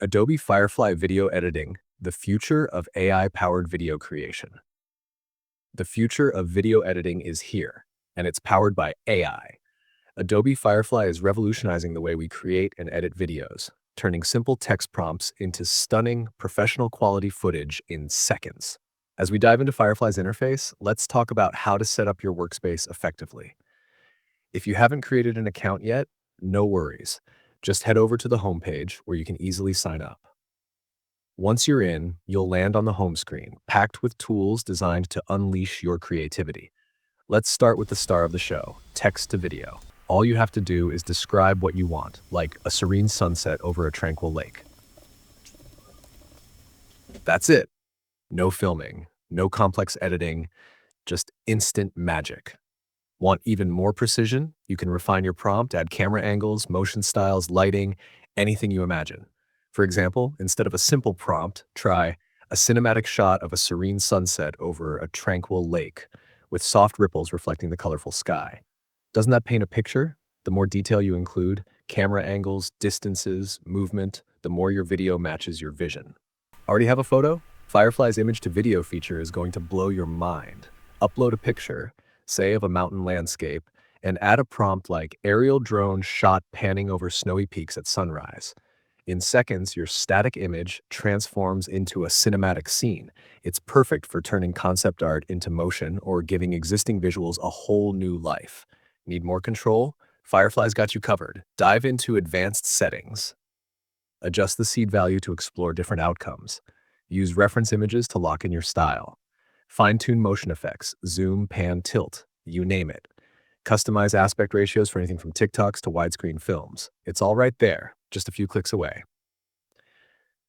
Adobe Firefly Video Editing, the future of AI-powered video creation. The future of video editing is here, and it's powered by AI. Adobe Firefly is revolutionizing the way we create and edit videos, turning simple text prompts into stunning, professional-quality footage in seconds. As we dive into Firefly's interface, let's talk about how to set up your workspace effectively. If you haven't created an account yet, no worries. Just head over to the homepage where you can easily sign up. Once you're in, you'll land on the home screen, packed with tools designed to unleash your creativity. Let's start with the star of the show, text to video. All you have to do is describe what you want, like a serene sunset over a tranquil lake. That's it. No filming, no complex editing, just instant magic. Want even more precision? You can refine your prompt, add camera angles, motion styles, lighting, anything you imagine. For example, instead of a simple prompt, try a cinematic shot of a serene sunset over a tranquil lake with soft ripples reflecting the colorful sky. Doesn't that paint a picture? The more detail you include, camera angles, distances, movement, the more your video matches your vision. Already have a photo? Firefly's image to video feature is going to blow your mind. Upload a picture, say of a mountain landscape, and add a prompt like aerial drone shot panning over snowy peaks at sunrise. In seconds, your static image transforms into a cinematic scene. It's perfect for turning concept art into motion or giving existing visuals a whole new life. Need more control? Firefly's got you covered. Dive into advanced settings. Adjust the seed value to explore different outcomes. Use reference images to lock in your style. Fine-tune motion effects, zoom, pan, tilt, you name it. Customize aspect ratios for anything from TikToks to widescreen films. It's all right there, just a few clicks away.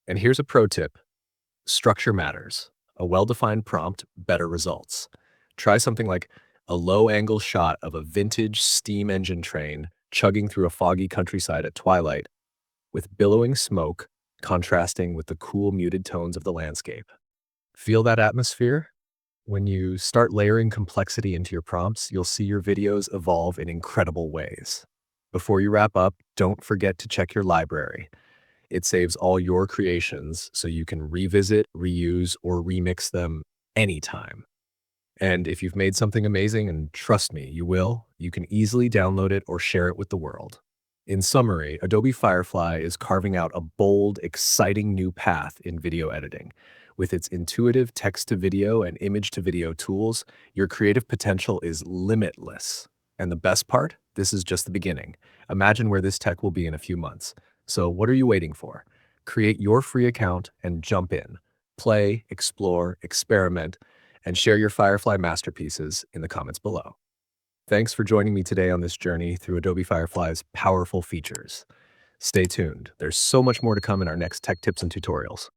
And here's a pro tip. Structure matters. A well-defined prompt, better results. Try something like a low-angle shot of a vintage steam engine train chugging through a foggy countryside at twilight with billowing smoke contrasting with the cool, muted tones of the landscape. Feel that atmosphere? When you start layering complexity into your prompts, you'll see your videos evolve in incredible ways. Before you wrap up, don't forget to check your library. It saves all your creations so you can revisit, reuse, or remix them anytime. And if you've made something amazing, and trust me, you will, you can easily download it or share it with the world. In summary, Adobe Firefly is carving out a bold, exciting new path in video editing. With its intuitive text-to-video and image-to-video tools, your creative potential is limitless. And the best part? This is just the beginning. Imagine where this tech will be in a few months. So what are you waiting for? Create your free account and jump in. Play, explore, experiment, and share your Firefly masterpieces in the comments below. Thanks for joining me today on this journey through Adobe Firefly's powerful features. Stay tuned. There's so much more to come in our next tech tips and tutorials.